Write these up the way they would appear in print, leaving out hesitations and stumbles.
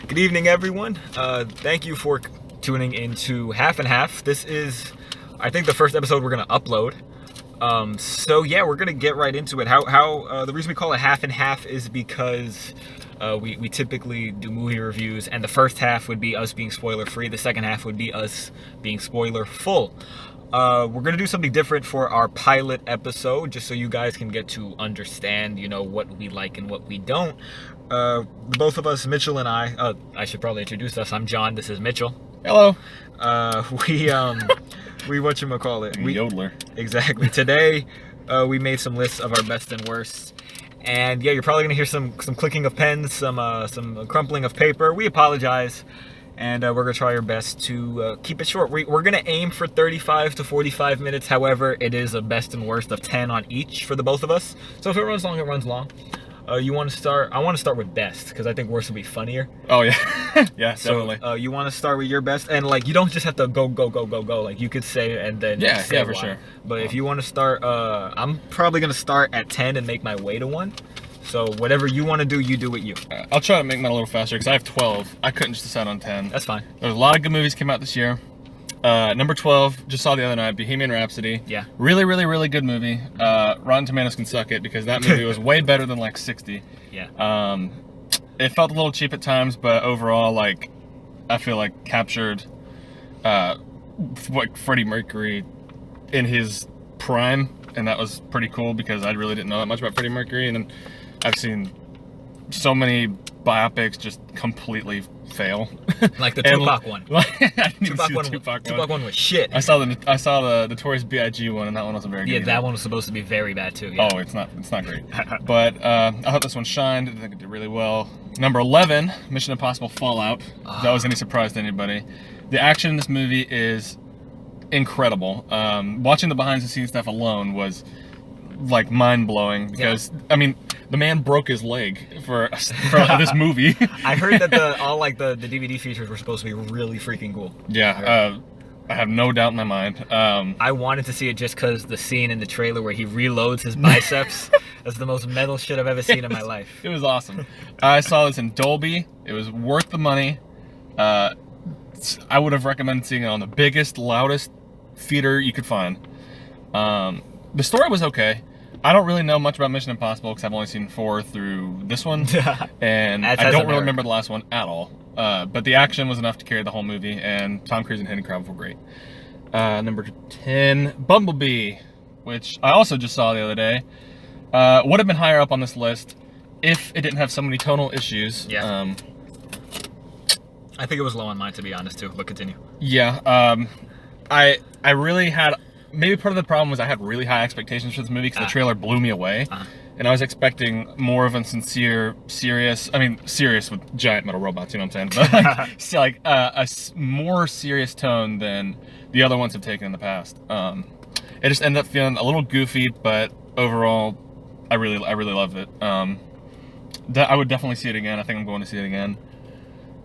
Good evening, everyone. Thank you for tuning into Half and Half. This is, I think, the first episode we're gonna upload. So yeah, we're gonna get right into it. The reason we call it Half and Half is because we typically do movie reviews, and the first half would be us being spoiler free. The second half would be us being spoiler full. We're gonna do something different for our pilot episode, just so you guys can get to understand, what we like and what we don't. Both of us, Mitchell and I should probably introduce us. I'm John. This is Mitchell. Hello. We whatchamacallit? We Yodeler. Exactly. Today, we made some lists of our best and worst. And yeah, you're probably gonna hear some clicking of pens, some crumpling of paper. We apologize. And we're going to try our best to keep it short. We're going to aim for 35 to 45 minutes. However, it is a best and worst of 10 on each for the both of us. So if it runs long, it runs long. You want to start? I want to start with best because I think worst will be funnier. Oh, yeah. Yeah, definitely. So you want to start with your best? And, you don't just have to go. Like, you could say and then say for why. sure. But if you want to start, I'm probably going to start at 10 and make my way to 1. So whatever you want to do, you do it you. I'll try to make mine a little faster because I have 12. I couldn't just decide on 10. That's fine. There's a lot of good movies came out this year. Number 12, just saw the other night, Bohemian Rhapsody. Yeah. Really, really, really good movie. Rotten Tomatoes can suck it because that movie was way better than 60. Yeah. It felt a little cheap at times, but overall, I feel like captured Freddie Mercury in his prime, and that was pretty cool because I really didn't know that much about Freddie Mercury, and then I've seen so many biopics just completely fail. Like the Tupac one. I didn't even Tupac see one. the Tupac Tupac one was shit. I saw the Notorious B.I.G. one, and that one wasn't very good. Yeah, either. that one was supposed to be very bad too. Yeah. Oh, it's not great. But I thought this one shined. I think it did really well. Number 11, Mission Impossible Fallout. If that was any surprise to anybody. The action in this movie is incredible. Watching the behind the scenes stuff alone was mind blowing because the man broke his leg for this movie. I heard that all the DVD features were supposed to be really freaking cool. Yeah, I have no doubt in my mind. I wanted to see it just because the scene in the trailer where he reloads his biceps is the most metal shit I've ever seen in my life. It was awesome. I saw this in Dolby. It was worth the money. I would have recommended seeing it on the biggest, loudest theater you could find. The story was okay. I don't really know much about Mission Impossible because I've only seen 4 through this one, and I don't really remember the last one at all. But the action was enough to carry the whole movie, and Tom Cruise and Henry Cavill were great. Number 10, Bumblebee, which I also just saw the other day. Would have been higher up on this list if it didn't have so many tonal issues. Yeah. I think it was low on mine, to be honest, too, but continue. Yeah. I really had... Maybe part of the problem was I had really high expectations for this movie because the trailer blew me away. And I was expecting more of a serious with giant metal robots, you know what I'm saying? But more serious tone than the other ones have taken in the past. It just ended up feeling a little goofy, but overall, I really loved it. I would definitely see it again. I think I'm going to see it again.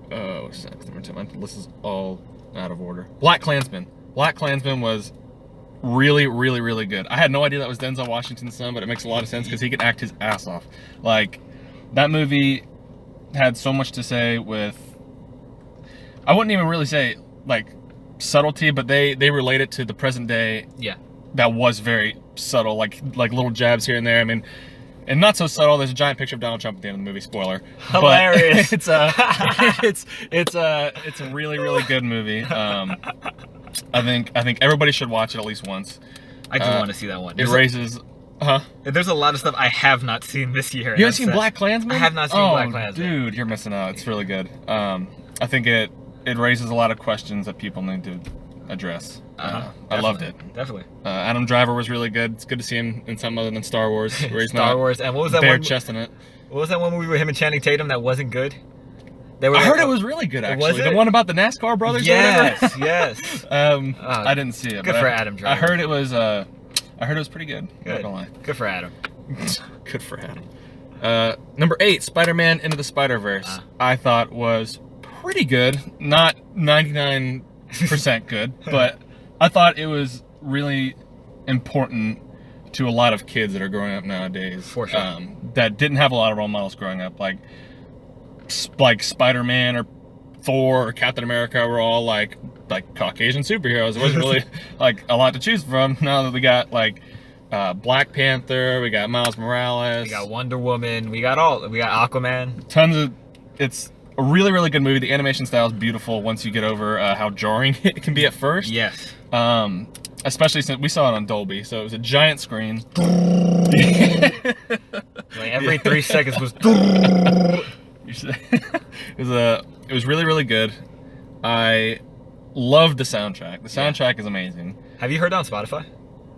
What's next? Number 10. My list is all out of order. Black Klansman. Black Klansman was really, really, really good. I had no idea that was Denzel Washington's son, but it makes a lot of sense because he could act his ass off. That movie had so much to say with... I wouldn't even really say, subtlety, but they relate it to the present day. Yeah. That was very subtle, like little jabs here and there. And not so subtle. There's a giant picture of Donald Trump at the end of the movie. Spoiler. Hilarious. But it's a really, really good movie. I think everybody should watch it at least once. I do want to see that one. There's a lot of stuff I have not seen this year. You haven't seen Black Klansman? I have not seen Black Klansman. Dude, you're missing out. It's really good. I think it raises a lot of questions that people need to address. I loved it. Definitely. Adam Driver was really good. It's good to see him in something other than Star Wars. Star Wars. And what was that bare one? Chest in it. What was that one movie with him and Channing Tatum that wasn't good? I heard it was really good, actually. Was it? The one about the NASCAR brothers. Yes, yes. I didn't see it. Good for Adam Driver. I heard it was pretty good. Good. Not gonna lie. Good for Adam. Good for Adam. Number 8, Spider-Man Into the Spider-Verse. I thought was pretty good. Not 99% good, but I thought it was really important to a lot of kids that are growing up nowadays. For sure. That didn't have a lot of role models growing up. Like, like Spider-Man or Thor or Captain America were all like Caucasian superheroes. It wasn't really like a lot to choose from. Now that we got like Black Panther, we got Miles Morales, We got Wonder Woman. We got Aquaman. tons of. It's a really, really good movie. The animation style is beautiful once you get over how jarring it can be at first. Yes. Especially since we saw it on Dolby, so it was a giant screen. Like every 3 seconds was. It was really, really good. I loved the soundtrack. The soundtrack is amazing. Have you heard it on Spotify?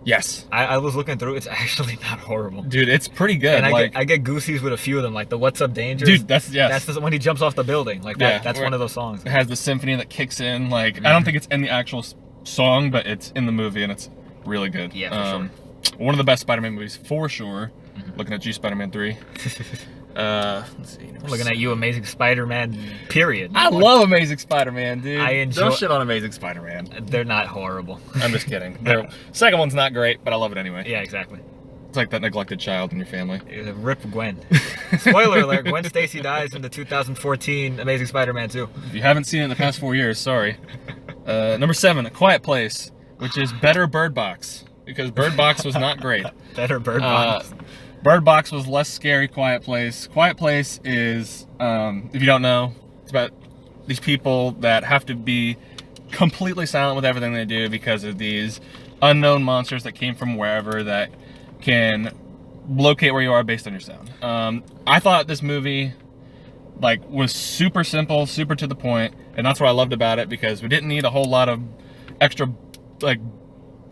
Yes. I was looking through. It's actually not horrible. Dude, it's pretty good. And like, I get goosies with a few of them, like the "What's Up, Danger." dude, that's when he jumps off the building. Like that. Yeah, That's one of those songs. it has the symphony that kicks in. Like, I don't think it's in the actual song, but it's in the movie, and it's really good. Yeah, for sure. One of the best Spider-Man movies for sure. Looking at you, Spider-Man 3. Let's see. I'm looking at you, Amazing Spider-Man. Period. I love Amazing Spider-Man, dude. I enjoy- Don't shit on Amazing Spider-Man. They're not horrible. I'm just kidding. Second one's not great, but I love it anyway. Yeah, exactly. It's like that neglected child in your family. Rip Gwen. Spoiler alert: Gwen Stacy dies in the 2014 Amazing Spider-Man 2. If you haven't seen it in the past 4 years, sorry. Number 7, A Quiet Place, which is better Bird Box, because Bird Box was not great. Better Bird Box. Bird Box was less scary. Quiet Place. Quiet Place is, if you don't know, it's about these people that have to be completely silent with everything they do because of these unknown monsters that came from wherever that can locate where you are based on your sound. I thought this movie was super simple, super to the point, and that's what I loved about it, because we didn't need a whole lot of extra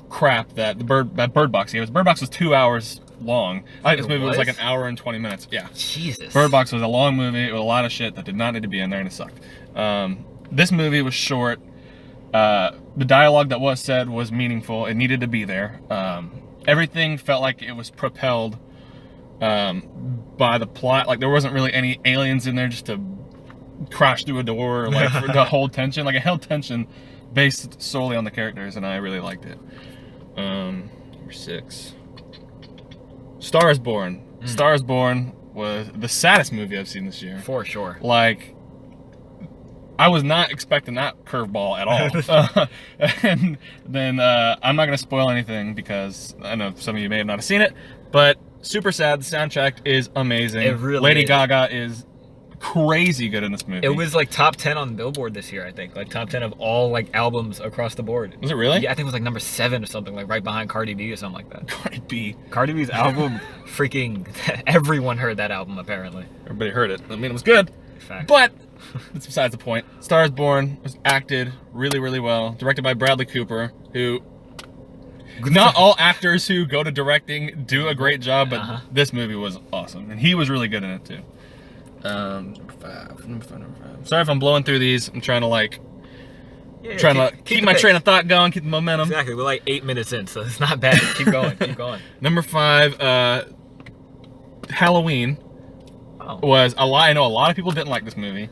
crap that Bird Box gave us. Bird Box was 2 hours long. I think this movie was like an hour and 20 minutes. Yeah. Jesus. Bird Box was a long movie with a lot of shit that did not need to be in there, and it sucked. This movie was short. The dialogue that was said was meaningful. It needed to be there. Everything felt like it was propelled by the plot. Like there wasn't really any aliens in there just to crash through a door, or to hold tension. Like it held tension based solely on the characters, and I really liked it. Number 6. Star is Born. Star is Born was the saddest movie I've seen this year. For sure. Like, I was not expecting that curveball at all. And then I'm not going to spoil anything because I know some of you may have not seen it, but super sad. The soundtrack is amazing. It really Lady is. Gaga is crazy good in this movie. It was like top 10 on Billboard this year, I think. Like top 10 of all like albums across the board. Was it really? Yeah, I think it was like number 7 or something, like right behind Cardi B or something like that. Cardi B. Cardi B's album, freaking everyone heard that album apparently. Everybody heard it. I mean, it was good. Fact. But that's besides the point. Star is Born was acted really, really well. Directed by Bradley Cooper, who... Not all actors who go to directing do a great job, but this movie was awesome. And he was really good in it, too. Number five. Sorry if I'm blowing through these. I'm trying to keep my train of thought going, keep the momentum. Exactly. We're like 8 minutes in, so it's not bad. Keep going. Keep going. Number 5, Halloween was a lot. I know a lot of people didn't like this movie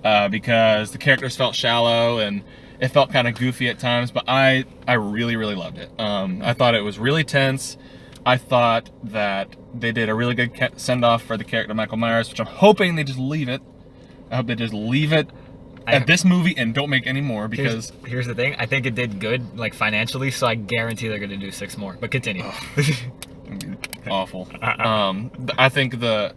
because the characters felt shallow and it felt kind of goofy at times, but I really, really loved it. I thought it was really tense. I thought that they did a really good send-off for the character Michael Myers, which I'm hoping they just leave it. I hope they just leave it at this movie and don't make any more, because... Here's the thing. I think it did good, like, financially, so I guarantee they're going to do 6 more. But continue. Awful. I think the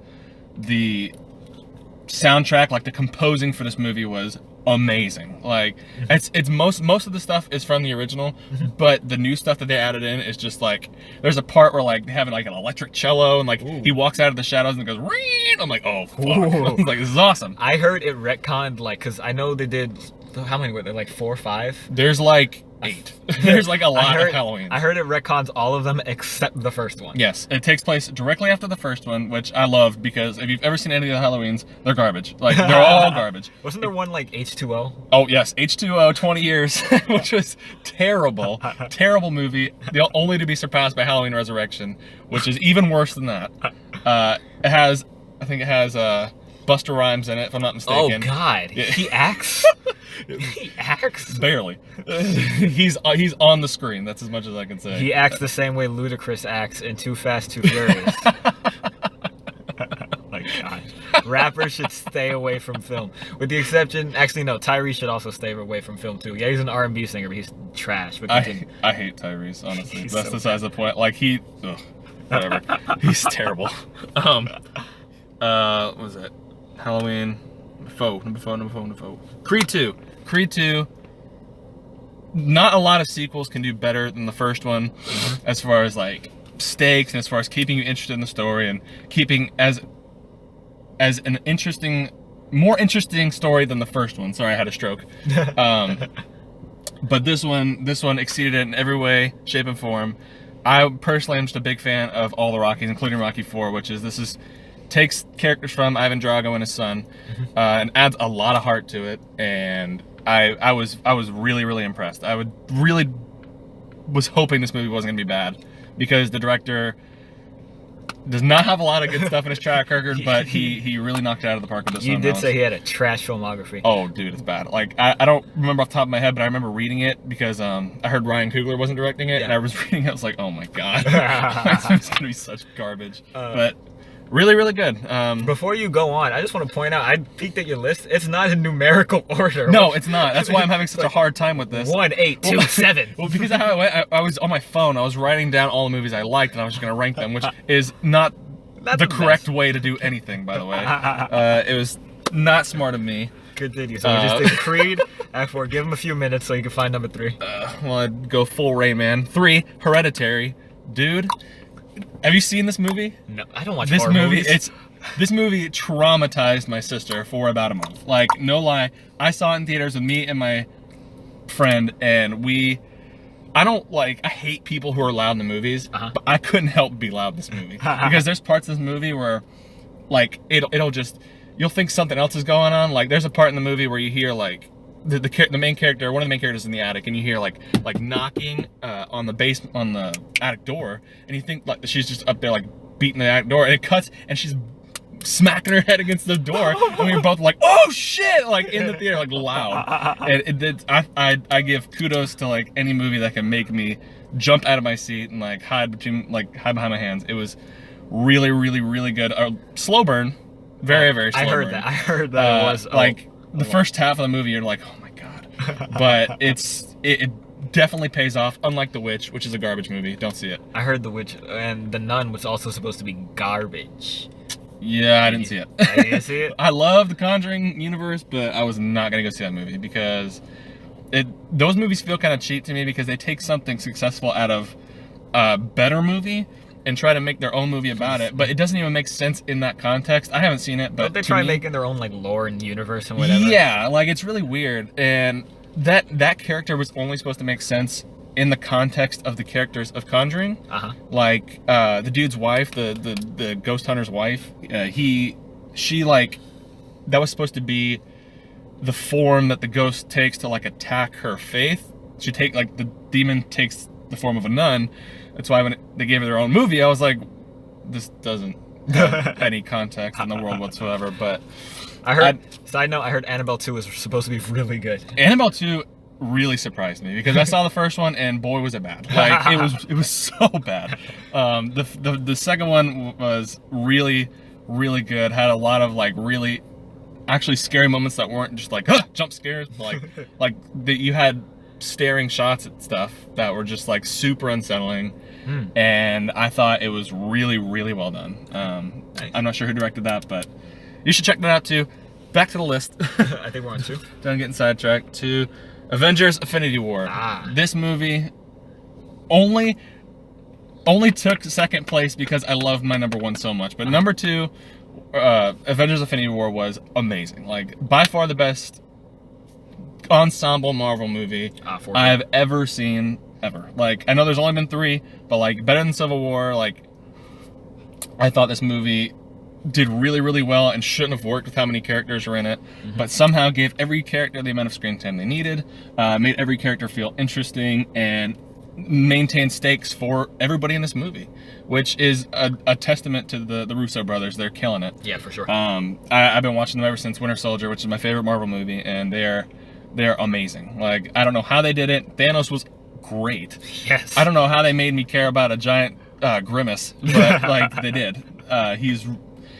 soundtrack, like the composing for this movie, was amazing. Like it's most of the stuff is from the original, but the new stuff that they added in is just like, there's a part where like they have like an electric cello and like he walks out of the shadows and goes Reen! I'm like, oh fuck. Like, this is awesome. I heard it retconned, like, because I know they did, how many were there, like 4 or 5? There's like 8. There's like a lot of Halloween. I heard it retcons all of them except the first one. Yes, it takes place directly after the first one, which I loved, because if you've ever seen any of the Halloweens, they're garbage. Like, they're all garbage. Wasn't there one like H2O? Oh yes, H2O, 20 years, which was terrible. Terrible movie, only to be surpassed by Halloween Resurrection, which is even worse than that. I think it has Busta Rhymes in it, if I'm not mistaken. Oh God, Yeah. he acts. He acts. Barely. He's on the screen. That's as much as I can say. He acts the same way Ludacris acts in Too Fast, Too Furious. My God. Rappers should stay away from film, with the exception. Actually, no. Tyrese should also stay away from film too. Yeah, he's an R&B singer, but he's trash. But I hate Tyrese, honestly. He's That's so besides the point. Like whatever. He's terrible. What was it? Halloween. Number four. Creed 2. Creed 2. Not a lot of sequels can do better than the first one, as far as like stakes and as far as keeping you interested in the story and keeping as an more interesting story than the first one. Sorry, I had a stroke. But this one exceeded it in every way, shape, and form. I personally am just a big fan of all the Rockies, including Rocky 4, which is takes characters from Ivan Drago and his son, and adds a lot of heart to it. And I was really, really impressed. I was hoping this movie wasn't gonna be bad, because the director does not have a lot of good stuff in his track record, but he really knocked it out of the park with this one. You did say he had a trash filmography. Oh, dude, it's bad. Like, I don't remember off the top of my head, but I remember reading it because I heard Ryan Coogler wasn't directing it, and I was reading it. I was like, oh my god, it's gonna be such garbage. But really, really good. Before you go on, I just want to point out, I peeked at your list. It's not in numerical order. No, it's not. That's why I'm having such a hard time with this. 1, 8, 2, 7. Well, because of how I went, I was on my phone. I was writing down all the movies I liked, and I was just going to rank them, which is not the correct way to do anything, by the way. It was not smart of me. Continue. So we just did Creed, Act 4. Give him a few minutes so you can find number 3. Well, I'd go full Rayman. 3, Hereditary. Dude, have you seen this movie? No, I don't watch this horror movie. movies. This movie traumatized my sister for about a month. Like, no lie, I saw it in theaters with me and my friend, and I hate people who are loud in the movies, but I couldn't help be loud in this movie because there's parts of this movie where, like, you'll think something else is going on. Like, there's a part in the movie where you hear like the main character, one of the main characters in the attic, and you hear like knocking on the attic door, and you think like she's just up there like beating the attic door, and it cuts, and she's smacking her head against the door, and we were both like, "Oh shit!" Like in the theater, like loud. And I give kudos to like any movie that can make me jump out of my seat and like hide behind my hands. It was really, really, really good. Slow burn, very, very slow. I heard burn. that. I heard that it was like. The first half of the movie, you're like, oh my god. But it definitely pays off, unlike The Witch, which is a garbage movie. Don't see it. I heard The Witch and The Nun was also supposed to be garbage. Yeah, I didn't see it. I didn't see it? I love the Conjuring universe, but I was not going to go see that movie because those movies feel kind of cheap to me because they take something successful out of a better movie and try to make their own movie about it, but it doesn't even make sense in that context. I haven't seen it, but don't they try making their own like lore and universe and whatever? Yeah, like it's really weird, and that character was only supposed to make sense in the context of the characters of Conjuring. Like the dude's wife, the ghost hunter's wife, she like that was supposed to be the form that the ghost takes to like attack her faith. Like the demon takes the form of a nun. That's why when they gave her their own movie, I was like, this doesn't have any context in the world whatsoever. But side note, I heard Annabelle 2 was supposed to be really good. Annabelle 2 really surprised me because I saw the first one and boy was it bad. Like it was so bad. The second one was really, really good. Had a lot of like really actually scary moments that weren't just like jump scares, but like you had staring shots at stuff that were just like super unsettling, and I thought it was really, really well done. Nice. I'm not sure who directed that, but you should check that out too. Back to the list. I think we're on 2. Done getting sidetracked. To Avengers: Infinity War. This movie only took second place because I loved my number 1 so much, but number 2, Avengers: Infinity War was amazing. Like by far the best ensemble Marvel movie I've ever seen ever. Like I know there's only been 3, but like better than Civil War. Like I thought this movie did really, really well and shouldn't have worked with how many characters are in it, but somehow gave every character the amount of screen time they needed, made every character feel interesting, and maintained stakes for everybody in this movie, which is a testament to the Russo brothers. They're killing it. Yeah, for sure. I've been watching them ever since Winter Soldier, which is my favorite Marvel movie, and they're amazing. Like, I don't know how they did it. Thanos was great. Yes. I don't know how they made me care about a giant grimace, but like they did.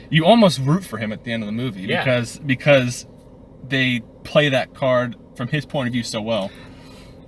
you almost root for him at the end of the movie Yeah. because they play that card from his point of view so well.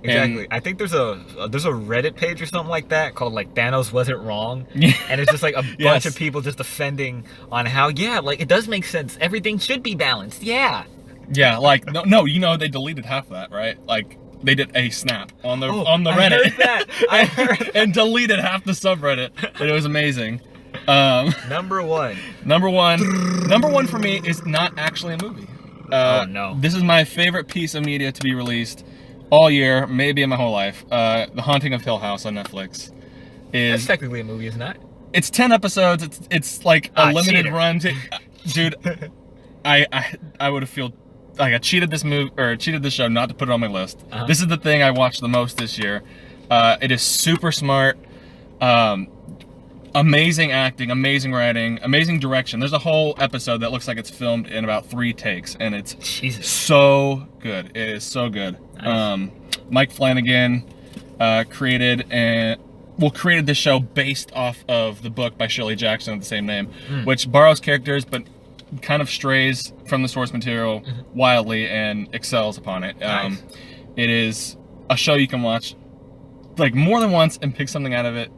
Exactly. And- I think there's a Reddit page or something like that called like Thanos wasn't wrong, Yeah. and it's just like a bunch Yes. of people just defending on how like it does make sense. Everything should be balanced. Yeah. Yeah, like no, you know they deleted half of that, right? Like they did a snap on the Reddit. I heard that. I heard that. And deleted half the subreddit. And it was amazing. Number one. Number one for me is not actually a movie. Oh, no. This is my favorite piece of media to be released all year, maybe in my whole life. The Haunting of Hill House on Netflix That's is technically a movie, isn't it? it's 10 episodes. It's like a limited cheater. run. Dude, I would have feel like I cheated this show not to put it on my list. Uh-huh. This is the thing I watched the most this year. It is super smart. Amazing acting, amazing writing, amazing direction. There's a whole episode that looks like it's filmed in about 3 takes, and it's Jesus. so good. It is so good. Nice. Mike Flanagan created this show based off of the book by Shirley Jackson of the same name, which borrows characters but kind of strays from the source material wildly and excels upon it. Nice. It is a show you can watch like more than once and pick something out of it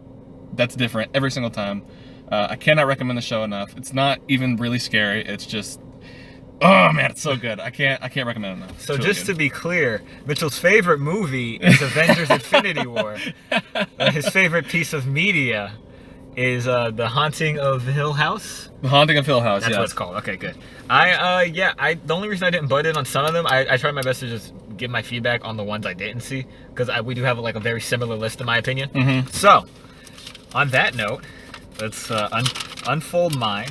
that's different every single time. I cannot recommend the show enough. It's not even really scary. It's just, oh man, it's so good. I can't recommend it enough. So It's really just good. to be clear, Mitchell's favorite movie is Avengers: Infinity War. His favorite piece of media is The Haunting of Hill House. The Haunting of Hill House. That's yes. what it's called. Okay, good. The only reason I didn't butt in on some of them, I tried my best to just give my feedback on the ones I didn't see, because we do have like a very similar list in my opinion. Mhm. So, on that note, let's unfold mine.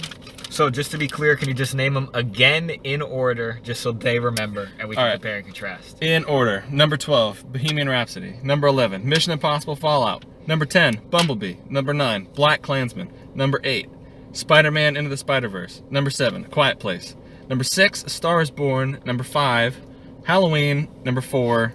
So just to be clear, can you just name them again in order, just so they remember, and we can All right. compare and contrast? In order: number 12, Bohemian Rhapsody; number 11, Mission Impossible: Fallout; number 10, Bumblebee; number 9, Black Klansman; number 8, Spider-Man Into the Spider-Verse; number 7, Quiet Place; number 6, A Star Is Born; number 5, Halloween; number 4,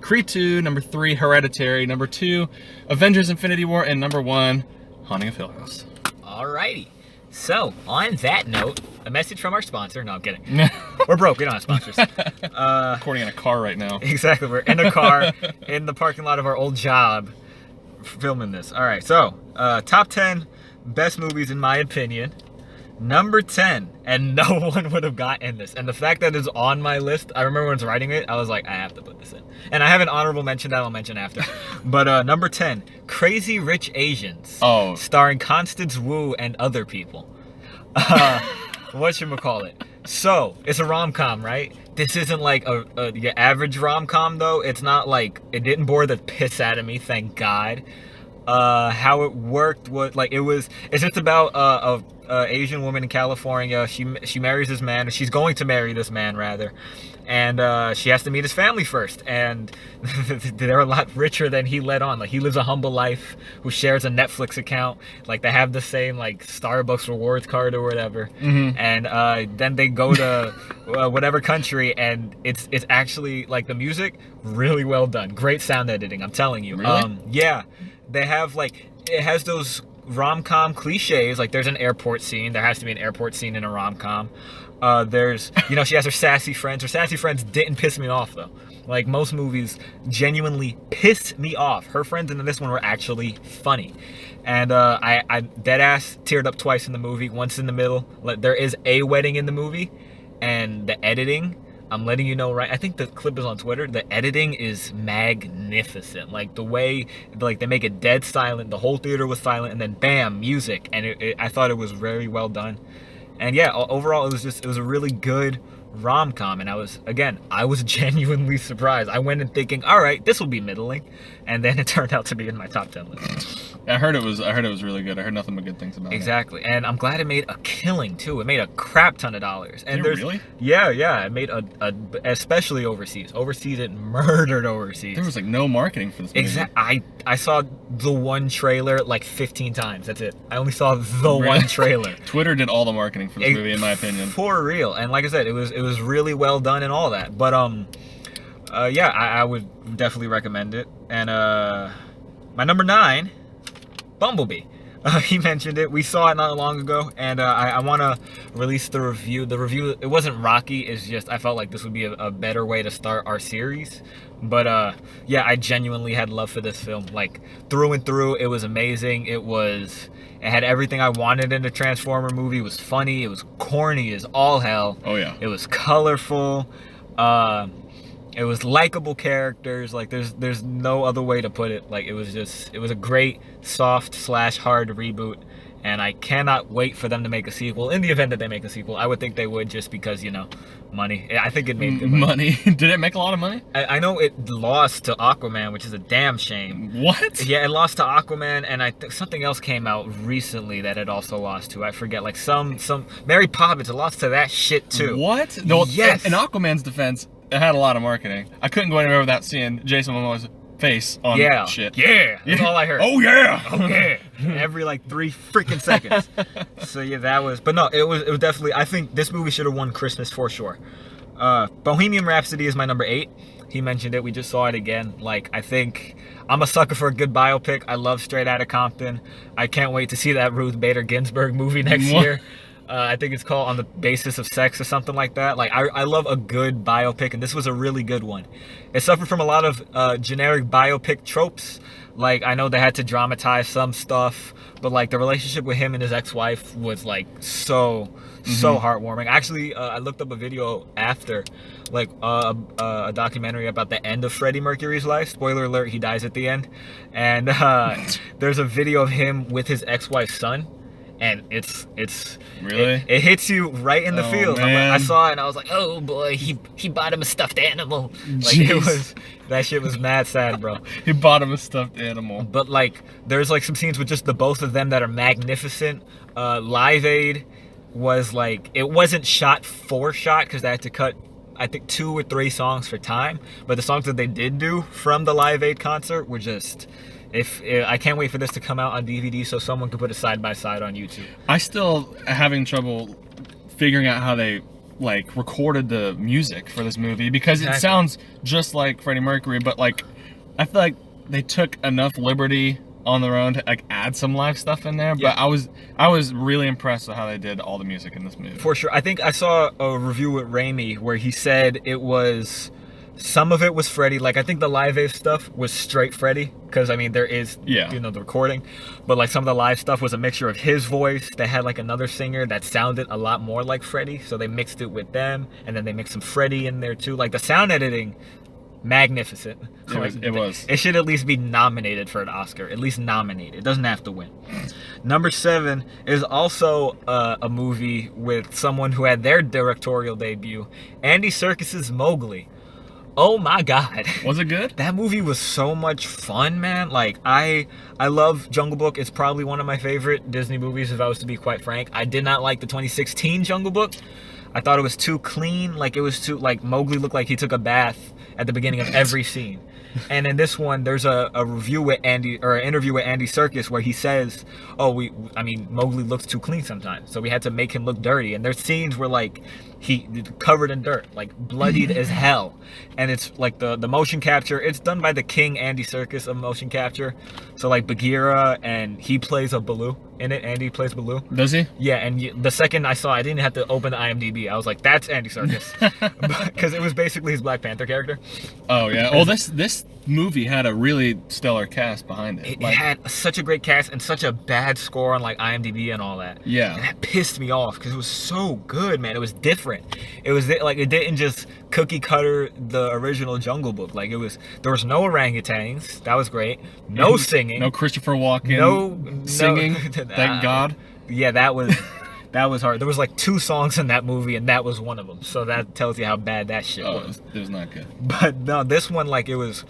Creed 2; number 3, Hereditary; number 2, Avengers: Infinity War; and number 1, Haunting of Hill House. Alrighty. So, on that note, a message from our sponsor. No, I'm kidding. We're broke. We don't have sponsors. Recording in a car right now. Exactly. We're in a car in the parking lot of our old job filming this. All right. So, top 10 best movies in my opinion. Number 10, and no one would have gotten this. And the fact that it's on my list, I remember when I was writing it, I was like, I have to put this in. And I have an honorable mention that I'll mention after. But number 10, Crazy Rich Asians. Oh. Starring Constance Wu and other people. Whatchamacallit. So, it's a rom-com, right? This isn't like your average rom-com, though. It's not like, it didn't bore the piss out of me, thank God. How it worked was, it's just about a Asian woman in California. She marries this man, or she's going to marry this man, rather. And she has to meet his family first, and they're a lot richer than he let on. Like, he lives a humble life, who shares a Netflix account. Like, they have the same like Starbucks rewards card or whatever. And then they go to whatever country, and it's actually like the music really well done, great sound editing. I'm telling you. Really? Yeah, they have it has those rom-com cliches. Like, there's an airport scene. There has to be an airport scene in a rom-com. There's, she has her sassy friends. Her sassy friends didn't piss me off, though. Like, most movies genuinely pissed me off. Her friends in this one were actually funny. And I deadass teared up twice in the movie. Once in the middle. There is a wedding in the movie. And the editing, I'm letting you know, right? I think the clip is on Twitter. The editing is magnificent. Like, the way, they make it dead silent. The whole theater was silent. And then, bam, music. And I thought it was very well done. And yeah, overall, it was a really good rom-com, and I was genuinely surprised. I went in thinking, all right, this will be middling, and then it turned out to be in my top 10 list. I heard it was really good. I heard nothing but good things about it. Exactly, and I'm glad it made a killing too. It made a crap ton of dollars. And Did it really? Yeah, it made especially overseas. Overseas, it murdered overseas. There was no marketing for this movie. Exactly. I saw the one trailer 15 times. That's it. I only saw the one trailer. Twitter did all the marketing for this movie, in my opinion. For real. And like I said, it was really well done and all that. But yeah, I would definitely recommend it. And my number 9, Bumblebee. He mentioned it. We saw it not long ago, and I want to release the review. The review, it wasn't rocky. It's just I felt like this would be a better way to start our series. But yeah, I genuinely had love for this film. Like through and through, it was amazing. It had everything I wanted in a Transformer movie. It was funny. It was corny as all hell. Oh yeah. It was colorful. It was likable characters. Like there's no other way to put it. Like it was a great soft / hard reboot, and I cannot wait for them to make a sequel. In the event that they make a sequel, I would think they would, just because, you know, money. I think it made good money. Did it make a lot of money? I know it lost to Aquaman, which is a damn shame. What? Yeah, it lost to Aquaman, and I think something else came out recently that it also lost to. I forget, like some Mary Poppins. It lost to that shit too. What? No, Yes. In Aquaman's defense, it had a lot of marketing. I couldn't go anywhere without seeing Jason Momoa's face on shit. Yeah, that's all I heard. Oh yeah. Oh yeah. Every like 3 freaking seconds. So yeah, that was. But no, it was definitely. I think this movie should have won Christmas for sure. Bohemian Rhapsody is my number 8. He mentioned it. We just saw it again. Like, I think I'm a sucker for a good biopic. I love Straight Outta Compton. I can't wait to see that Ruth Bader Ginsburg movie next year. I think it's called On the Basis of Sex or something like that. Like, I love a good biopic, and this was a really good one. It suffered from a lot of generic biopic tropes. Like, I know they had to dramatize some stuff, but like the relationship with him and his ex-wife was like so heartwarming. Actually, I looked up a video after, like a documentary about the end of Freddie Mercury's life. Spoiler alert, he dies at the end. And there's a video of him with his ex-wife's son. And it's really it hits you right in the feels. I saw it and I was like, oh boy, he bought him a stuffed animal. Like, that shit was mad sad, bro. He bought him a stuffed animal. But like, there's like some scenes with just the both of them that are magnificent. Live Aid was like, it wasn't shot for shot because they had to cut, I think, 2 or 3 songs for time. But the songs that they did do from the Live Aid concert were just. I can't wait for this to come out on DVD so someone can put it side by side on YouTube. I still having trouble figuring out how they like recorded the music for this movie, because it sounds just like Freddie Mercury, but like I feel like they took enough liberty on their own to like add some live stuff in there. Yeah. But I was really impressed with how they did all the music in this movie. For sure. I think I saw a review with Raimi where he said it was. Some of it was Freddie. Like, I think the Live Aid stuff was straight Freddie, because I mean there is, you know, the recording, but like some of the live stuff was a mixture of his voice. They had like another singer that sounded a lot more like Freddie, so they mixed it with them, and then they mixed some Freddie in there too. Like, the sound editing, magnificent. It was. It should at least be nominated for an Oscar. At least nominated. It doesn't have to win. Number 7 is also a movie with someone who had their directorial debut, Andy Serkis's Mowgli. Oh my God. Was it good? That movie was so much fun, man. Like, I love Jungle Book. It's probably one of my favorite Disney movies, if I was to be quite frank. I did not like the 2016 Jungle Book. I thought it was too clean. Like, it was too, like, Mowgli looked like he took a bath at the beginning of every scene. And in this one, there's a review with Andy, or an interview with Andy Serkis, where he says, Mowgli looks too clean sometimes, so we had to make him look dirty. And there's scenes where, like, he covered in dirt, like bloodied as hell. And it's like the motion capture, it's done by the king Andy Serkis of motion capture. So like Bagheera, and he plays a Baloo in it. Andy plays Baloo. Does he? Yeah, and the second I saw it, I didn't have to open the IMDb. I was like, that's Andy Serkis. Because it was basically his Black Panther character. Oh yeah. Well, this movie had a really stellar cast behind it. It had such a great cast and such a bad score on like IMDb and all that. Yeah. And that pissed me off because it was so good, man. It was different. It was like, it didn't just cookie cutter the original Jungle Book. Like, there was no orangutans. That was great. No singing. No Christopher Walken. No singing. Thank God. Yeah, that was hard. There was like 2 songs in that movie, and that was one of them. So that tells you how bad that shit was. It was not good. But no, this one, like, it was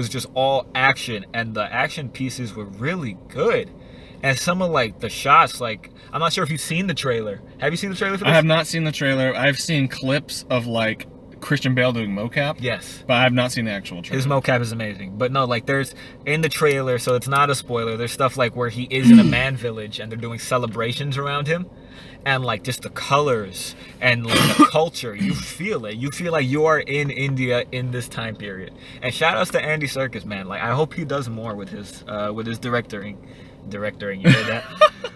just all action, and the action pieces were really good. And some of like the shots, like, I'm not sure if you've seen the trailer. Have you seen the trailer for this? I have not seen the trailer. I've seen clips of like Christian Bale doing mocap. Yes. But I have not seen the actual trailer. His mocap is amazing. But no, like, there's, in the trailer, so it's not a spoiler, there's stuff like where he is in a man village and they're doing celebrations around him. And like just the colors and like the culture, you feel it. You feel like you are in India in this time period. And shout outs to Andy Serkis, man. Like, I hope he does more with his directing director, and you heard that.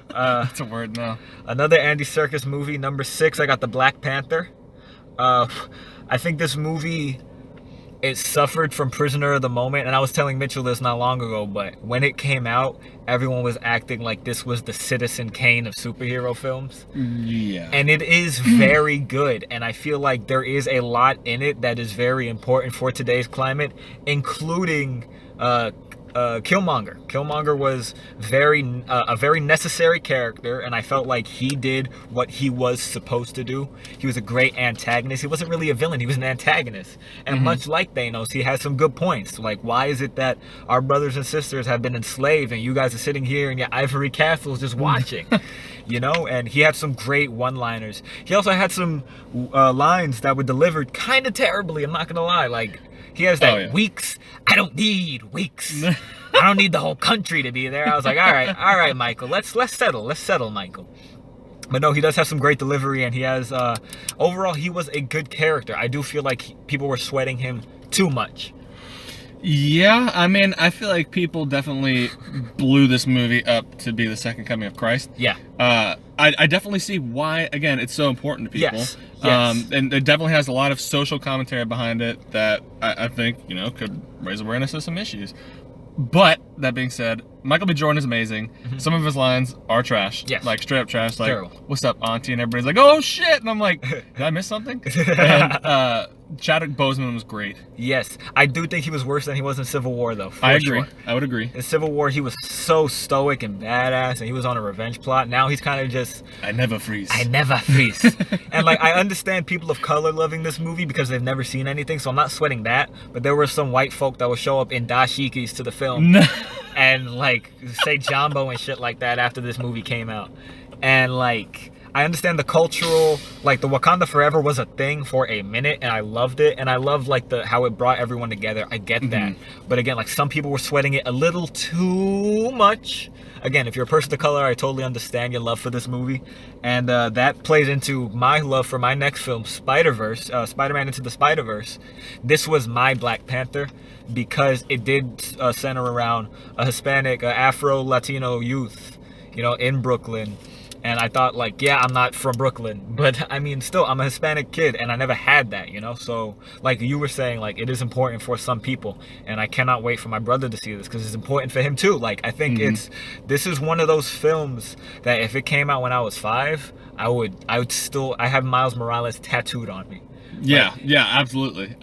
That's a word now. Another Andy Serkis movie, number 6. I got the Black Panther. I think this movie, it suffered from prisoner of the moment, and I was telling Mitchell this not long ago, but when it came out, everyone was acting like this was the Citizen Kane of superhero films. Yeah. And it is very good, and I feel like there is a lot in it that is very important for today's climate, including Killmonger. Killmonger was a very necessary character, and I felt like he did what he was supposed to do. He was a great antagonist. He wasn't really a villain. He was an antagonist. And much like Thanos, he has some good points. Like, why is it that our brothers and sisters have been enslaved and you guys are sitting here in your ivory castles just watching? You know, and he had some great one-liners. He also had some lines that were delivered kind of terribly, I'm not gonna lie. Like, he has that weeks. I don't need weeks. I don't need the whole country to be there. I was like, all right, Michael. Let's settle, Michael. But no, he does have some great delivery, and he has overall he was a good character. I do feel like people were sweating him too much. Yeah, I mean, I feel like people definitely blew this movie up to be the second coming of Christ. Yeah. I definitely see why, again, it's so important to people. Yes. And it definitely has a lot of social commentary behind it that I think, you know, could raise awareness of some issues. But, that being said, Michael B. Jordan is amazing. Some of his lines are trash. Yes. Like, straight up trash. Like, terrible. What's up, auntie? And everybody's like, oh, shit! And I'm like, did I miss something? And Chadwick Boseman was great. Yes. I do think he was worse than he was in Civil War, though. I agree. Sure. I would agree. In Civil War, he was so stoic and badass, and he was on a revenge plot. Now he's kind of just... I never freeze. And, like, I understand people of color loving this movie because they've never seen anything, so I'm not sweating that. But there were some white folk that would show up in dashikis to the film and, like, say Jumbo and shit like that after this movie came out. And, like... I understand the cultural, like, the Wakanda Forever was a thing for a minute, and I loved it, and I loved, like, how it brought everyone together. I get that. But again, like, some people were sweating it a little too much. Again, if you're a person of color, I totally understand your love for this movie. And that plays into my love for my next film, Spider-Verse, Spider-Man Into the Spider-Verse. This was my Black Panther because it did center around a Hispanic, Afro-Latino youth, you know, in Brooklyn. And I thought, like, yeah, I'm not from Brooklyn, but I mean, still, I'm a Hispanic kid, and I never had that, you know? So, like you were saying, like, it is important for some people, and I cannot wait for my brother to see this, because it's important for him, too. Like, I think this is one of those films that if it came out when I was 5, I would still, I have Miles Morales tattooed on me. Yeah, like, yeah, absolutely.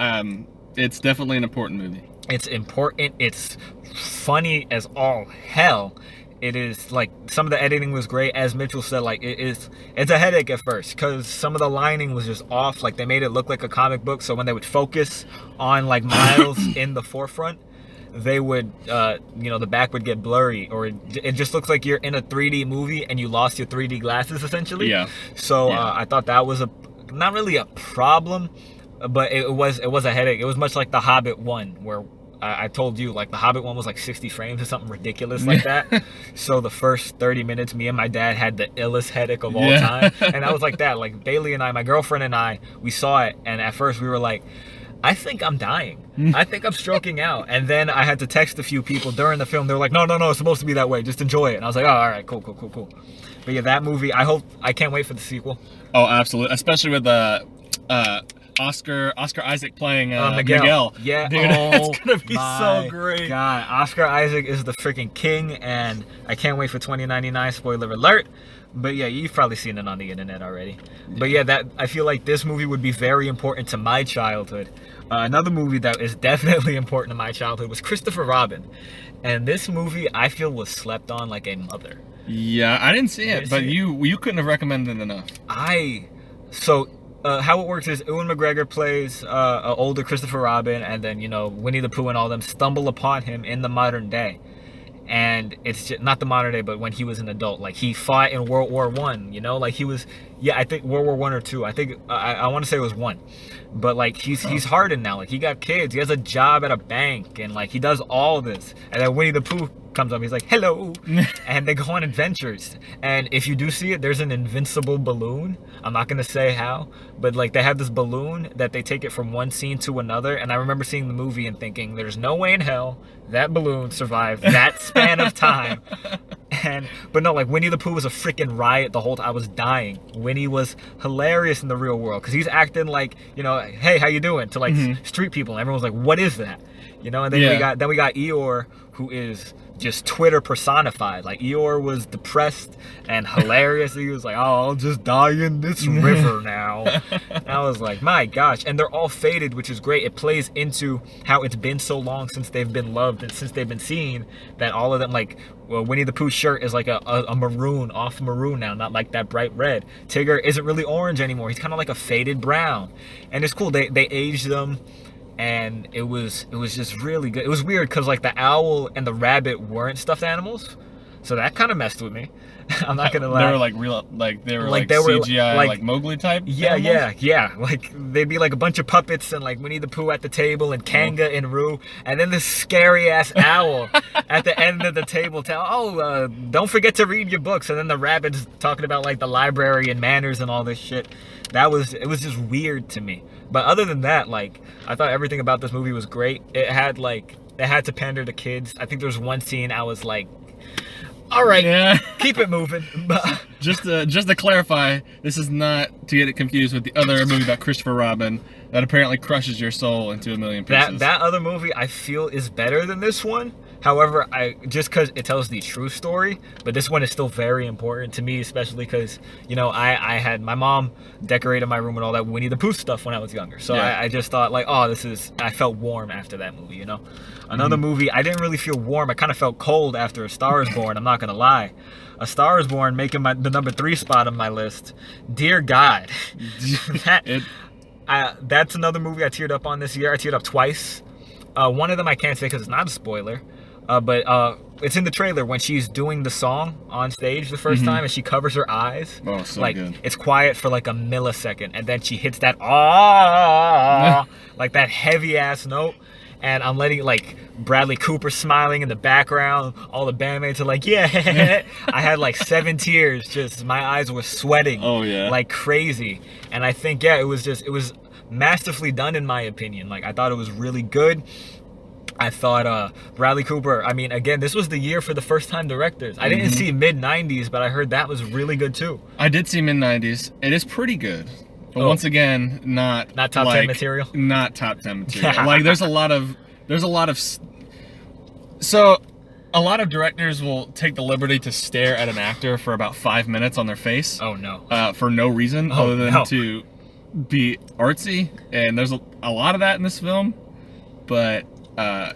It's definitely an important movie. It's important, it's funny as all hell. It is, like, some of the editing was great. As Mitchell said, like, it's a headache at first because some of the lining was just off. Like, they made it look like a comic book, so when they would focus on, like, Miles in the forefront, they would, you know, the back would get blurry, or it just looks like you're in a 3D movie and you lost your 3D glasses, essentially. Yeah. So I thought that was not really a problem, but it was a headache. It was much like The Hobbit 1, where I told you, like, The Hobbit one was like 60 frames or something ridiculous like that. So the first 30 minutes, me and my dad had the illest headache of all time. And I was like that. Like, Bailey and I, my girlfriend and I, we saw it. And at first we were like, I think I'm dying. I think I'm stroking out. And then I had to text a few people during the film. They were like, no, it's supposed to be that way. Just enjoy it. And I was like, oh, all right, cool. But yeah, that movie, I can't wait for the sequel. Oh, absolutely. Especially with the... Oscar Isaac playing Miguel. Yeah, dude, it's gonna be so great. God, Oscar Isaac is the freaking king, and I can't wait for 2099. Spoiler alert! But yeah, you've probably seen it on the internet already. But yeah, I feel like this movie would be very important to my childhood. Another movie that is definitely important to my childhood was Christopher Robin, and this movie I feel was slept on like a mother. Yeah, I didn't see it, but you couldn't have recommended it enough. How it works is Ewan McGregor plays an older Christopher Robin, and then, you know, Winnie the Pooh and all them stumble upon him in the modern day. And it's just, not the modern day, but when he was an adult. Like, he fought in World War One, you know? Like, he was, I think World War One or two. I think, I want to say it was one. But, like, he's hardened now. Like, he got kids. He has a job at a bank, and, like, he does all this. And then Winnie the Pooh comes up. He's like, hello. And they go on adventures. And if you do see it, there's an invincible balloon. I'm not going to say how, but like they have this balloon that they take it from one scene to another. And I remember seeing the movie and thinking, there's no way in hell that balloon survived that span of time. But no, like Winnie the Pooh was a freaking riot the whole time. I was dying. Winnie was hilarious in the real world because he's acting like, you know, hey, how you doing, to like street people, and everyone's like, what is that, you know? And then we got Eeyore, who is just Twitter personified. Like Eeyore was depressed and hilarious. He was like, oh, I'll just die in this river now. And I was like, my gosh. And they're all faded, which is great. It plays into how it's been so long since they've been loved and since they've been seen, that all of them, like, well, Winnie the Pooh's shirt is like a maroon, off maroon now, not like that bright red. Tigger isn't really orange anymore. He's kind of like a faded brown. And it's cool. They aged them. And it was just really good. It was weird because like the owl and the rabbit weren't stuffed animals, so that kind of messed with me. I'm not gonna lie. They were like real, like they were like CGI, like Mowgli type. Yeah, animals? yeah. Like they'd be like a bunch of puppets and like Winnie the Pooh at the table and Kanga and Roo, and then this scary ass owl at the end of the table don't forget to read your books. And then the rabbits talking about like the library and manners and all this shit. It was just weird to me. But other than that, like, I thought everything about this movie was great. It had to pander to kids. I think there was one scene I was like, all right, keep it moving. But just to clarify, this is not to get it confused with the other movie about Christopher Robin that apparently crushes your soul into a million pieces. That other movie I feel is better than this one. However, just because it tells the true story, but this one is still very important to me, especially because, you know, I had my mom decorated my room with all that Winnie the Pooh stuff when I was younger. So I just thought like, oh, I felt warm after that movie, you know? Another movie, I didn't really feel warm. I kind of felt cold after A Star Is Born, I'm not going to lie. A Star Is Born making the number 3 spot on my list. Dear God. That's another movie I teared up on this year. I teared up twice. One of them I can't say because it's not a spoiler. But it's in the trailer when she's doing the song on stage the first time and she covers her eyes. Oh, so like, good. It's quiet for like a millisecond and then she hits that like that heavy ass note. And I'm letting like Bradley Cooper smiling in the background. All the bandmates are like, yeah. I had like 7 tears. Just my eyes were sweating. Oh yeah. Like crazy. And I think it was masterfully done in my opinion. Like I thought it was really good. I thought Bradley Cooper, I mean, again, this was the year for the first-time directors. I didn't see mid-90s, but I heard that was really good, too. I did see mid-90s. It is pretty good. But once again, not top 10 material? Not top 10 material. Like, there's a lot of... So, a lot of directors will take the liberty to stare at an actor for about 5 minutes on their face. Oh, no. For no reason other than to be artsy. And there's a lot of that in this film. But...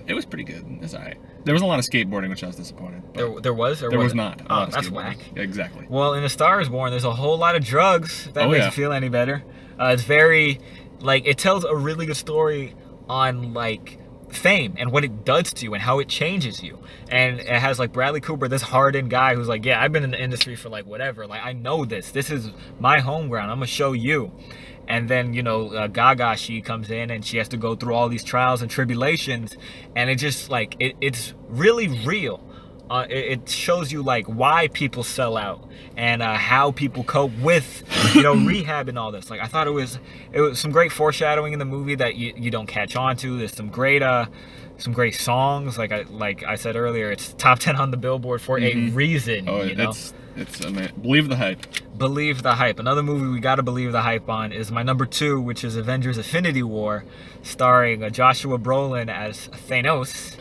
it was pretty good. It's all right. There was a lot of skateboarding, which I was disappointed. There was? Or there was it? not. Oh, that's whack. Yeah, exactly. Well, in A Star Is Born, there's a whole lot of drugs. That makes you feel any better. It's very, like, it tells a really good story on, like, fame and what it does to you and how it changes you. And it has, like, Bradley Cooper, this hardened guy who's like, yeah, I've been in the industry for, like, whatever. Like, I know this. This is my home ground. I'm going to show you. And then, you know, Gaga, she comes in and she has to go through all these trials and tribulations. And it just, like, it's really real. It shows you, like, why people sell out and how people cope with, you know, rehab and all this. Like, I thought it was some great foreshadowing in the movie that you don't catch on to. There's some great songs. Like I said earlier, it's top 10 on the Billboard for a reason. Oh, you know? It's believe the hype. Believe the hype. Another movie we gotta believe the hype on is my number 2, which is Avengers: Infinity War, starring Joshua Brolin as Thanos.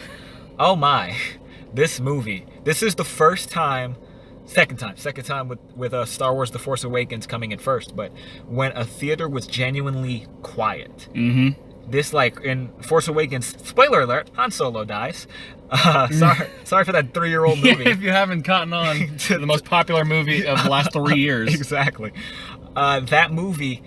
Oh my, this movie. This is the second time with Star Wars: The Force Awakens coming in first, but when a theater was genuinely quiet. This, like, in Force Awakens, spoiler alert, Han Solo dies. Sorry for that 3-year-old movie. Yeah, if you haven't gotten on to the most popular movie of the last 3 years. Exactly. That movie,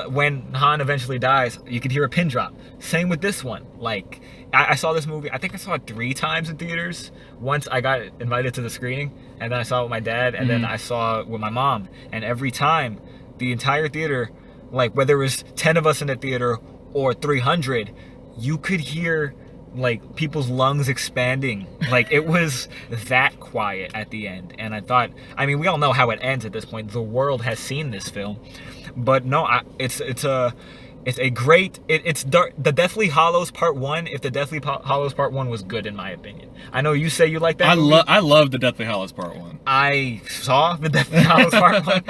when Han eventually dies, you could hear a pin drop. Same with this one. Like, I saw this movie, I think I saw it 3 times in theaters. Once I got invited to the screening, and then I saw it with my dad, and then I saw it with my mom. And every time, the entire theater, like, whether it was 10 of us in the theater or 300, you could hear like people's lungs expanding. Like it was that quiet at the end. And I thought, I mean, we all know how it ends at this point. The world has seen this film, but no, it's a great. The Deathly Hallows Part 1. If the Deathly Hallows Part 1 was good, in my opinion. I know you say you like that. I love the Deathly Hallows Part 1. I saw the Deathly Hallows Part 1.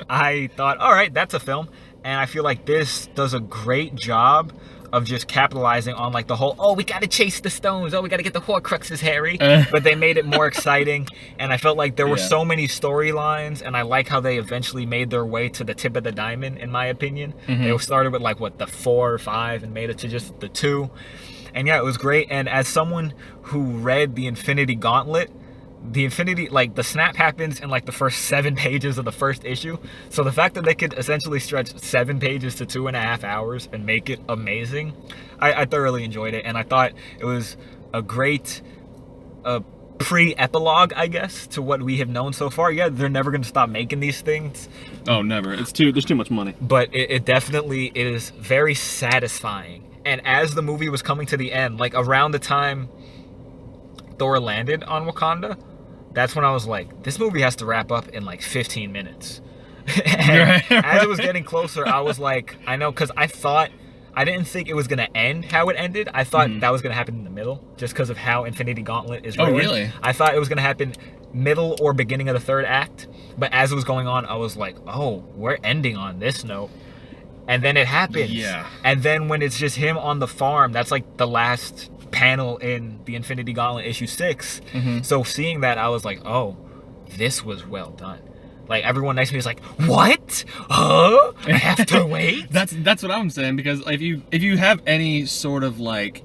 I thought, all right, that's a film, and I feel like this does a great job of just capitalizing on like the whole, oh, we gotta chase the stones, oh, we gotta get the Horcruxes, Harry. But they made it more exciting, and I felt like there were so many storylines, and I like how they eventually made their way to the tip of the diamond, in my opinion. They started with like what, the 4 or 5, and made it to just the 2. And yeah, it was great. And as someone who read the Infinity Gauntlet, the snap happens in like the first 7 pages of the first issue. So the fact that they could essentially stretch 7 pages to 2.5 hours and make it amazing, I thoroughly enjoyed it. And I thought it was a great pre-epilogue, I guess, to what we have known so far. Yeah, they're never going to stop making these things. Oh, never. There's too much money. But it definitely is very satisfying. And as the movie was coming to the end, like around the time Thor landed on Wakanda, that's when I was like, this movie has to wrap up in like 15 minutes. And as it was getting closer, I was like, I know, because I didn't think it was going to end how it ended. I thought that was going to happen in the middle, just because of how Infinity Gauntlet is written. Oh, really? I thought it was going to happen middle or beginning of the 3rd act. But as it was going on, I was like, oh, we're ending on this note. And then it happens. Yeah. And then when it's just him on the farm, that's like the last panel in the Infinity Gauntlet issue 6. So seeing that, I was like, oh, this was well done. Like everyone next to me is like, what? Huh? I have to wait? That's what I'm saying, because if you have any sort of like,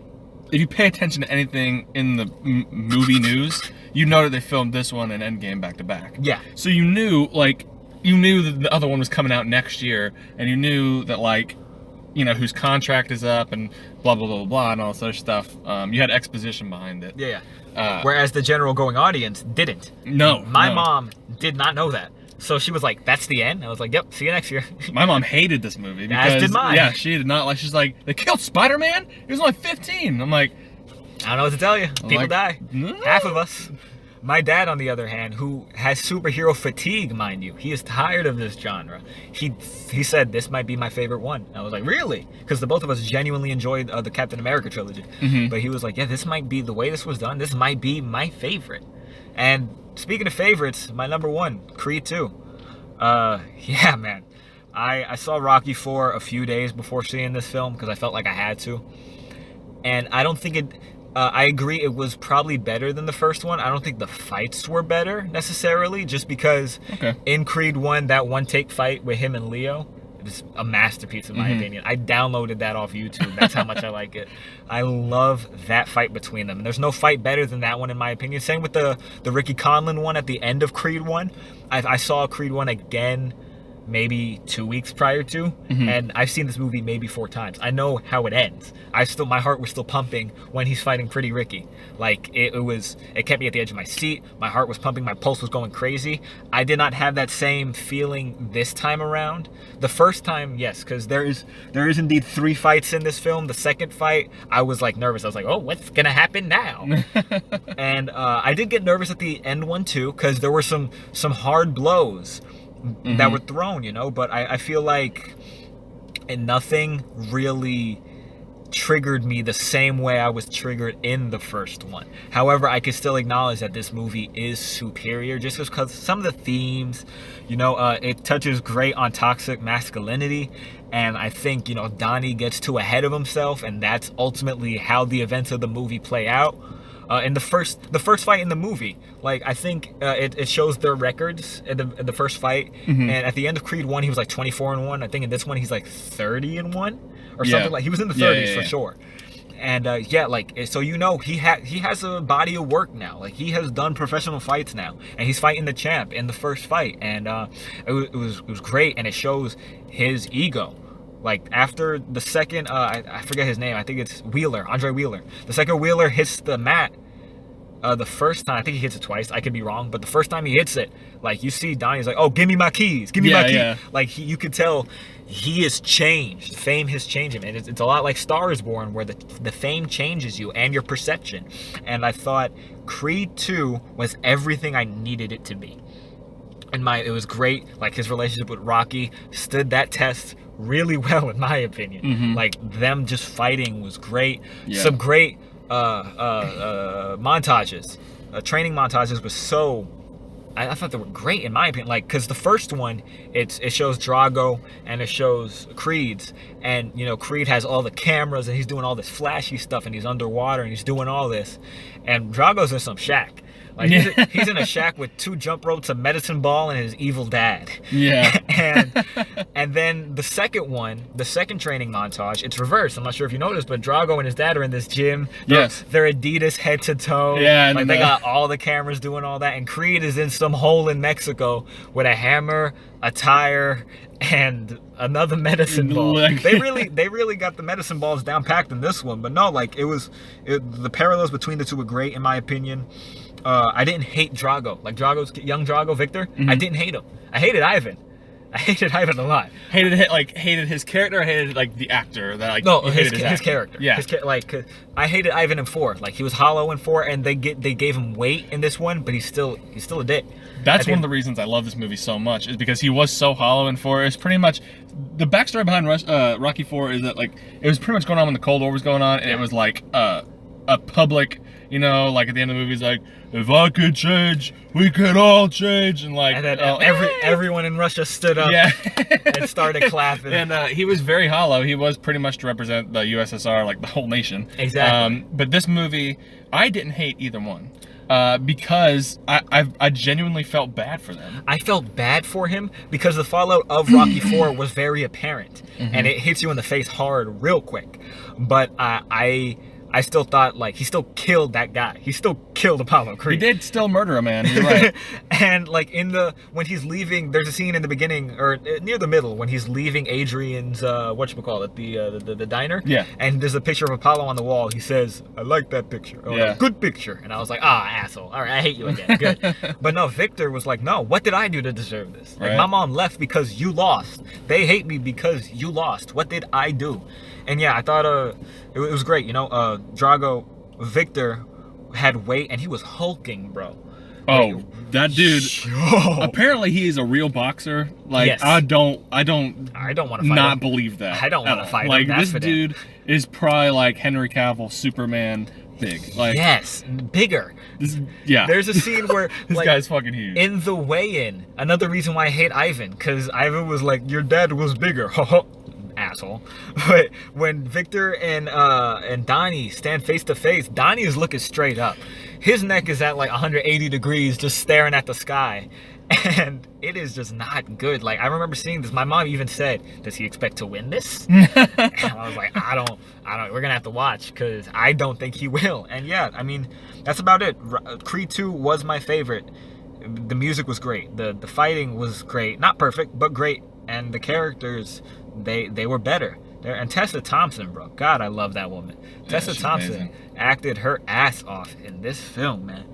if you pay attention to anything in the movie news, you know that they filmed this one and Endgame back to back. Yeah. So you knew that the other one was coming out next year, and you knew that, like, you know, whose contract is up and blah blah blah blah and all this other stuff. You had exposition behind it. Yeah. Whereas the general going audience didn't. No. My mom did not know that. So she was like, that's the end? I was like, yep, see you next year. My mom hated this movie. Because, as did mine. Yeah, she did not like, she's like, they killed Spider-Man? He was only 15. I'm like, I don't know what to tell you. People die. No. Half of us. My dad, on the other hand, who has superhero fatigue, mind you, he is tired of this genre. He said, this might be my favorite one. I was like, really? Because the both of us genuinely enjoyed the Captain America trilogy. But he was like, yeah, this might be, the way this was done, this might be my favorite. And speaking of favorites, my number 1, Creed 2. Yeah, man. I saw Rocky 4 a few days before seeing this film because I felt like I had to. And I don't think it... I agree it was probably better than the first one. I don't think the fights were better necessarily, just because in Creed 1, that one-take fight with him and Leo, it's a masterpiece in my opinion. I downloaded that off YouTube. That's how much I like it. I love that fight between them. There's no fight better than that one in my opinion. Same with the Ricky Conlon one at the end of Creed 1. I saw Creed 1 again maybe 2 weeks prior to, and I've seen this movie maybe 4 times. I know how it ends. My heart was still pumping when he's fighting Pretty Ricky. Like it kept me at the edge of my seat. My heart was pumping. My pulse was going crazy. I did not have that same feeling this time around. The first time, yes, because there is indeed 3 fights in this film. The second fight, I was like nervous. I was like, oh, what's gonna happen now? And I did get nervous at the end one too, because there were some hard blows that were thrown, you know, but I feel like nothing really triggered me the same way I was triggered in the first one. However, I can still acknowledge that this movie is superior just because some of the themes, you know, it touches great on toxic masculinity, and I think, you know, Donnie gets too ahead of himself, and that's ultimately how the events of the movie play out. In the first fight in the movie, like I think it shows their records in the first fight, and at the end of Creed 1 he was like 24-1. I think in this one he's like 30-1 or something. Like he was in the 30s for sure. And so you know he has a body of work now. Like he has done professional fights now, and he's fighting the champ in the first fight, and it was great, and it shows his ego. Like after the second, I forget his name. I think it's Wheeler, Andre Wheeler. The second Wheeler hits the mat, The first time, I think he hits it twice. I could be wrong, but the first time he hits it, like you see Donnie's like, "Oh, give me my keys, give me my keys." Yeah. Like you could tell he has changed. Fame has changed him, and it's a lot like Star is Born, where the fame changes you and your perception. And I thought Creed 2 was everything I needed it to be. It was great. Like his relationship with Rocky stood that test really well, in my opinion. Like them just fighting was great. Yeah. Some great montages, training montages was so. I thought they were great in my opinion. Like, because the first one, it shows Drago and it shows Creed's, and you know Creed has all the cameras and he's doing all this flashy stuff and he's underwater and he's doing all this, and Drago's in some shack. Like he's in a shack with 2 jump ropes, a medicine ball, and his evil dad. Yeah. and then the second one, the second training montage, it's reversed. I'm not sure if you noticed, but Drago and his dad are in this gym. Yes. They're Adidas head to toe. Yeah. Like they got all the cameras doing all that, and Creed is in some hole in Mexico with a hammer, a tire, and another medicine ball. They really got the medicine balls down packed in this one. But no, like the parallels between the two were great in my opinion. I didn't hate Drago. Like young Drago, Victor. I didn't hate him. I hated Ivan. I hated Ivan a lot. Hated his character. Or hated like the actor that like. No, his character. Yeah. I hated Ivan in 4. Like he was hollow in 4, and they gave him weight in this one, but he's still a dick. That's one of the reasons I love this movie so much, is because he was so hollow in 4. It's pretty much the backstory behind Rocky 4 is that like it was pretty much going on when the Cold War was going on, and it was like a public, you know, like at the end of the movie, he's like, if I could change, we could all change, and like, and then everyone in Russia stood up, and started clapping. And he was very hollow. He was pretty much to represent the USSR, like the whole nation. Exactly. But this movie, I didn't hate either one. Because I genuinely felt bad for them. I felt bad for him because the fallout of Rocky 4 was very apparent, and it hits you in the face hard real quick. But I still thought, like, he still killed that guy. He still killed Apollo Creed. He did still murder a man. You're right. And like when he's leaving, there's a scene in the beginning or near the middle when he's leaving Adrian's whatchamacallit, the diner. Yeah. And there's a picture of Apollo on the wall. He says, "I like that picture. Oh, yeah. Good picture." And I was like, asshole. All right, I hate you again. Good. But no, Victor was like, "No, what did I do to deserve this? Like, my mom left because you lost. They hate me because you lost. What did I do?" And yeah, I thought it was great. You know, Drago, Victor had weight and he was hulking, bro. Oh, that dude! Apparently, he is a real boxer. Like, yes. I don't want to fight not him. Believe that. I don't want to fight him. Like, this dude is probably like Henry Cavill, Superman, big. Like, yes, bigger. There's a scene where this guy's fucking huge. In the weigh-in, another reason why I hate Ivan, because Ivan was like, "Your dad was bigger." Asshole. But when Victor and Donnie stand face to face, Donnie is looking straight up. His neck is at like 180 degrees, just staring at the sky, and it is just not good. Like, I remember seeing this. My mom even said, "Does he expect to win this?" And I was like, I don't. We're gonna have to watch because I don't think he will. And yeah, I mean, that's about it. Creed 2 was my favorite. The music was great. The fighting was great. Not perfect, but great. And the characters, they were better. And Tessa Thompson, bro. God, I love that woman. Yeah, Tessa Thompson amazing. Acted her ass off in this film, man.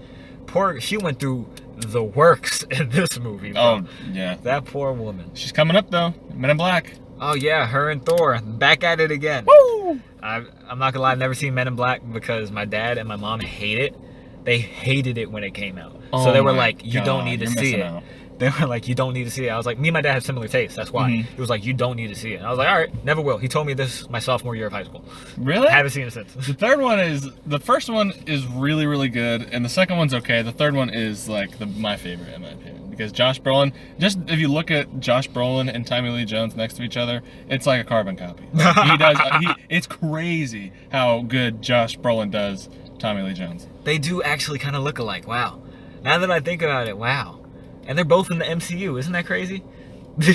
She went through the works in this movie, bro. Oh, yeah. That poor woman. She's coming up, though. Men in Black. Oh, yeah. Her and Thor. Back at it again. Woo! I'm not gonna lie. I've never seen Men in Black because my dad and my mom hate it. They hated it when it came out. So they were like, you don't need to see it. They were like, you don't need to see it. I was like, me and my dad have similar tastes. That's why. He was like, you don't need to see it. And I was like, all right, never will. He told me this my sophomore year of high school. Really? I haven't seen it since. The first one is really, really good. And the second one's okay. The third one is like my favorite in my opinion. Because Josh Brolin, just if you look at Josh Brolin and Tommy Lee Jones next to each other, it's like a carbon copy. Like, it's crazy how good Josh Brolin does Tommy Lee Jones. They do actually kind of look alike. Wow. Now that I think about it, wow. And they're both in the MCU. Isn't that crazy?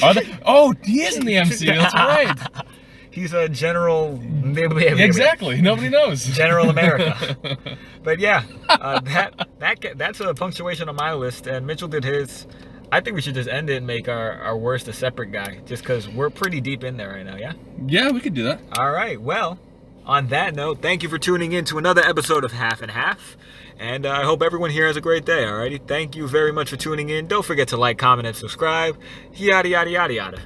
Are they? Oh, he is in the MCU. That's right. He's a General... Exactly. Nobody knows. General America. But yeah, that's a punctuation on my list. And Mitchell did his. I think we should just end it and make our worst a separate guy. Just because we're pretty deep in there right now, yeah? Yeah, we could do that. All right. Well, on that note, thank you for tuning in to another episode of Half and Half. And I hope everyone here has a great day, alrighty? Thank you very much for tuning in. Don't forget to like, comment, and subscribe. Yada, yada, yada, yada.